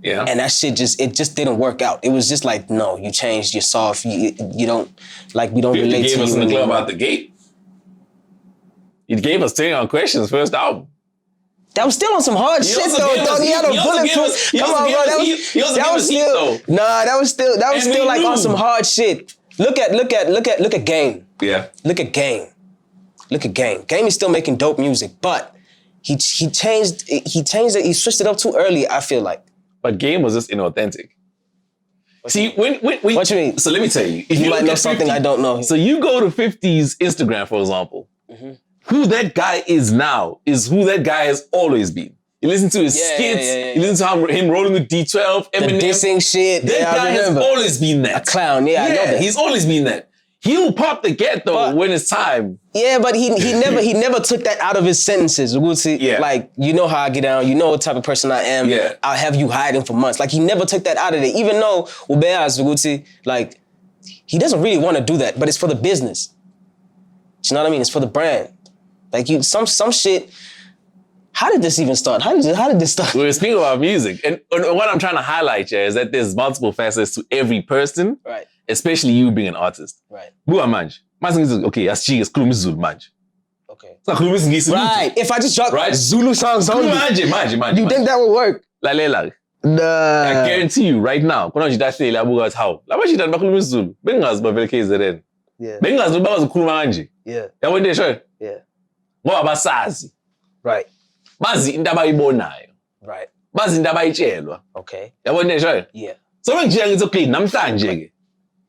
Yeah. And that shit just didn't work out. It was just like, no, you changed, you're soft, you don't, like, we don't relate to you. You gave us in the club out the gate. You gave us 10 on Questions first album. That was still on some hard shit though, dog. He had a bulletproof. Come on, bro. That was still like on some hard shit. Look at Game. Yeah. Look at Game. Game is still making dope music, but he changed it, he switched it up too early, I feel like. But Game was just inauthentic. See, when what you mean? So let me tell you. If you might know something 50, I don't know. So you go to 50's Instagram, for example. Mm-hmm. Who that guy is now is who that guy has always been. You listen to his skits, you listen to him rolling with D12, Eminem. The dissing shit. That guy has always been that. A clown, I know that. He's always been that. He'll pop the get though when it's time. Yeah, but he never took that out of his sentences. Yeah. Like, you know how I get down, you know what type of person I am. Yeah. I'll have you hiding for months. Like, he never took that out of it. Even though like, he doesn't really want to do that, but it's for the business. You know what I mean? It's for the brand. Like, some shit. How did this even start? How did this start? We're speaking about music, and what I'm trying to highlight here is that there's multiple facets to every person, right? Especially you being an artist, right? Buwa manje. Okay, asikhuluma isiZulu manje. Okay. Right. If I just drop Zulu songs only, manje. You think that would work? Lalela. Nah. I guarantee you right now. Kona nje abuka how. Laba shida bakhuluma isiZulu. Bengazi bavele KZN. Yeah. Bengazi bazokhuluma kanje. Yeah. Yabo into esho? Yeah. Ngoba basazi. Right. Bazi into abayibonayo. Right. Bazi into abayitshelwa. Okay. Yabo into esho? Yeah. So mengijiya ngithi okay, namhlanje ke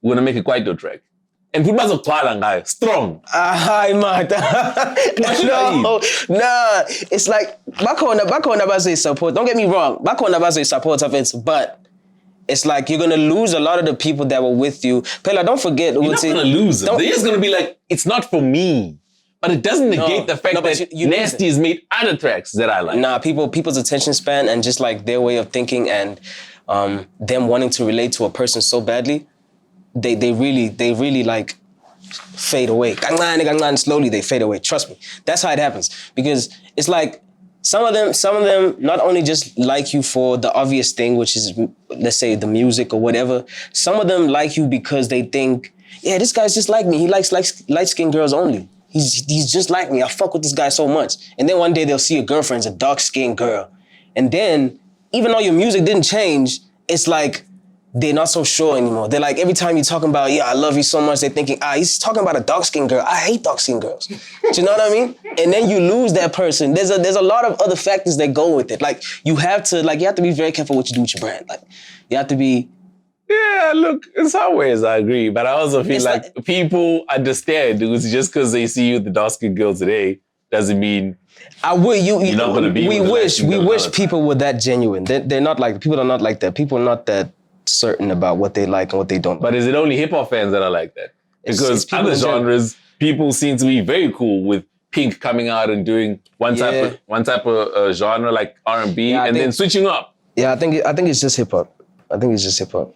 we're going to make a quite dope track. And people bazogcwala ngayo. Strong. Hi, man. Nah. It's like, bakhona bazo support. Don't get me wrong. Bakhona bazo support of it, but it's like you're going to lose a lot of the people that were with you. Pela, don't forget. You're not going to lose them. They're just going to be like, it's not for me. But it doesn't negate the fact that Nasty has made other tracks that I like. Nah, people's attention span and just like their way of thinking and them wanting to relate to a person so badly, they really like fade away. Slowly they fade away. Trust me. That's how it happens. Because it's like some of them not only just like you for the obvious thing, which is, let's say, the music or whatever. Some of them like you because they think, yeah, this guy's just like me. He likes light-skinned girls only. He's just like me. I fuck with this guy so much. And then one day they'll see your girlfriend's a dark-skinned girl. And then, even though your music didn't change, it's like, they're not so sure anymore. They're like, every time you're talking about, yeah, I love you so much, they're thinking, he's talking about a dark-skinned girl. I hate dark-skinned girls. Do you know what I mean? And then you lose that person. There's a lot of other factors that go with it. Like, you have to be very careful what you do with your brand. Like, you have to be... Yeah, look, in some ways I agree, but I also feel like people understand just because they see you with the dark-skinned girl today doesn't mean you're not going to be. We wish people were that genuine. They're not like, people are not like that. People are not that certain about what they like and what they don't. But is it only hip hop fans that are like that? Because people other in general. genres, people seem to be very cool with Pink coming out and doing one type of genre like R&B, Yeah, and then switching up. Yeah, I think it's just hip hop. I think it's just hip hop.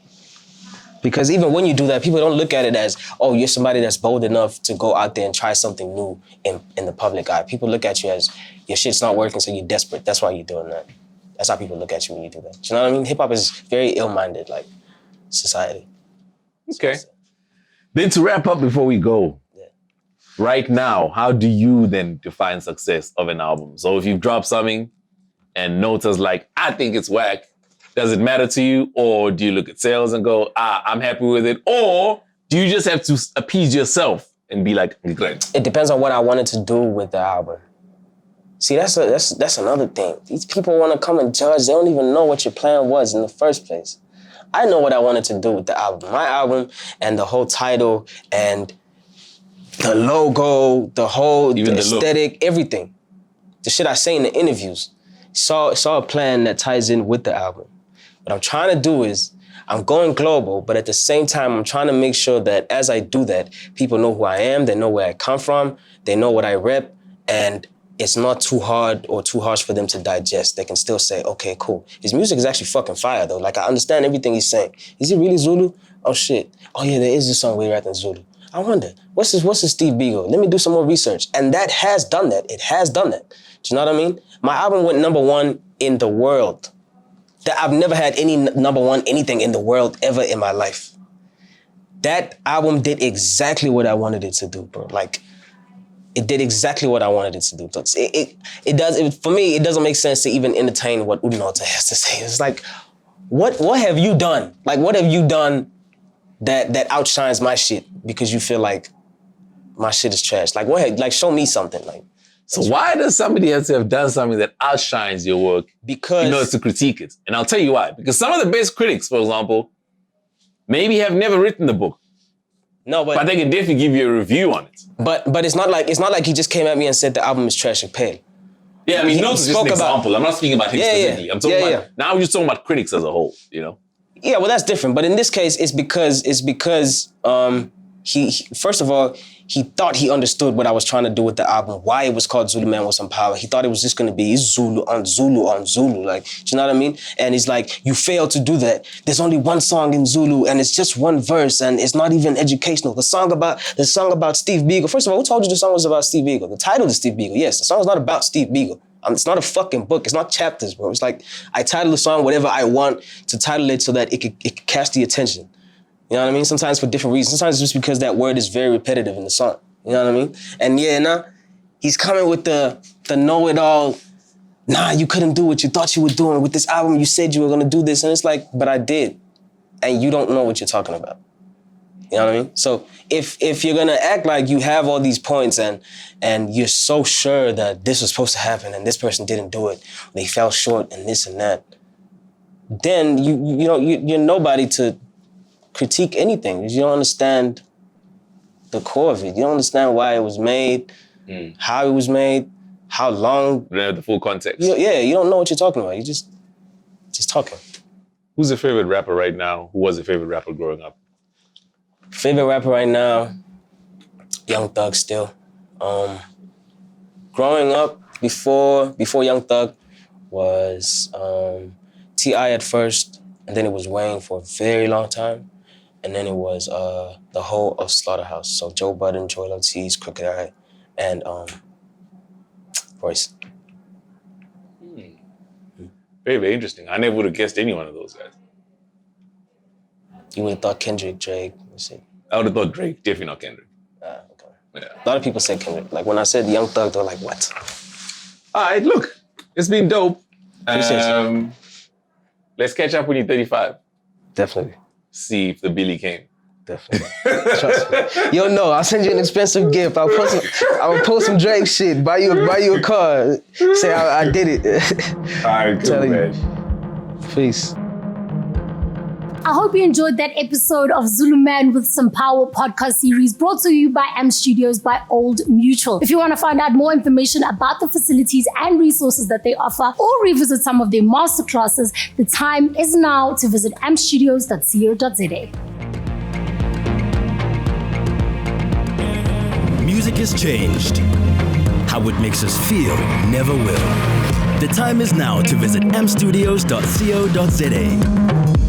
Because even when you do that, people don't look at it as, oh, you're somebody that's bold enough to go out there and try something new in the public eye. People look at you as your shit's not working, so you're desperate. That's why you're doing that. That's how people look at you when you do that. Do you know what I mean? Hip hop is very ill-minded, like society. Okay. Then to wrap up before we go, right now, how do you then define success of an album? So if you've dropped something and notice like, I think it's whack, does it matter to you? Or do you look at sales and go, I'm happy with it? Or do you just have to appease yourself and be like, great? It depends on what I wanted to do with the album. See, that's another thing. These people want to come and judge. They don't even know what your plan was in the first place. I know what I wanted to do with the album. My album and the whole title and the logo, the aesthetic, everything. The shit I say in the interviews. Saw a plan that ties in with the album. What I'm trying to do is, I'm going global, but at the same time, I'm trying to make sure that as I do that, people know who I am, they know where I come from, they know what I rep, and it's not too hard or too harsh for them to digest. They can still say, okay, cool. His music is actually fucking fire though. Like I understand everything he's saying. Is he really Zulu? Oh shit. Oh yeah, there is this song where he raps in Zulu. I wonder, what's his Steve Beagle? Let me do some more research. And that has done that. It has done that. Do you know what I mean? My album went #1 in the world. I've never had any #1 anything in the world ever in my life. That album did exactly what I wanted it to do, bro. Like, it did exactly what I wanted it to do. For me, it doesn't make sense to even entertain what Udinota has to say. It's like, what have you done? Like, what have you done that outshines my shit because you feel like my shit is trash? Like, show me something. Like, so why does somebody have to have done something that outshines your work in order to critique it? And I'll tell you why. Because some of the best critics, for example, maybe have never written the book. No, but they can definitely give you a review on it. But it's not like he just came at me and said the album is trash and pale. Yeah, I mean, Notes is just an example. I'm not speaking about him specifically. Yeah. I'm talking about now. We're just talking about critics as a whole. You know. Yeah, well, that's different. But in this case, it's because he first of all, he thought he understood what I was trying to do with the album, why it was called Zulu Man with Some Power. He thought it was just going to be Zulu on Zulu on Zulu. Like, do you know what I mean? And he's like, you failed to do that. There's only one song in Zulu and it's just one verse and it's not even educational. The song about Steve Beagle. First of all, who told you the song was about Steve Beagle? The title is Steve Beagle. Yes, the song is not about Steve Beagle. It's not a fucking book. It's not chapters, bro. It's like I title the song whatever I want to title it so that it could catch the attention. You know what I mean? Sometimes for different reasons. Sometimes it's just because that word is very repetitive in the song. You know what I mean? And he's coming with the know-it-all, you couldn't do what you thought you were doing. With this album, you said you were gonna do this. And it's like, but I did. And you don't know what you're talking about. You know what I mean? So if you're gonna act like you have all these points and you're so sure that this was supposed to happen and this person didn't do it, they fell short and this and that, then you're nobody to critique anything because you don't understand the core of it. You don't understand why it was made, how it was made, how long. You don't have the full context. You don't know what you're talking about. You just talking. Who's your favorite rapper right now? Who was your favorite rapper growing up? Favorite rapper right now, Young Thug still. Growing up, before Young Thug was T.I. at first, and then it was Wayne for a very long time. And then it was the whole of Slaughterhouse. So Joe Budden, Joel Ortiz, Crooked Eye, and Royce. Very, very interesting. I never would have guessed any one of those guys. You would have thought Kendrick, Drake. I would have thought Drake, definitely not Kendrick. Okay. Yeah. A lot of people said Kendrick. Like when I said Young Thug, they were like, what? All right, look, it's been dope. Appreciate you. Let's catch up when you're 35. Definitely. See if the Billy came. Definitely. Trust me. Yo, no, I'll send you an expensive gift. I will post some Drake shit, buy you a car, say I did it. All right, cool, man. Peace. I hope you enjoyed that episode of Zulu Man with Some Power podcast series brought to you by AMP Studios by Old Mutual. If you want to find out more information about the facilities and resources that they offer or revisit some of their masterclasses, the time is now to visit ampstudios.co.za. music has changed. How it makes us feel never will. The time is now to visit ampstudios.co.za.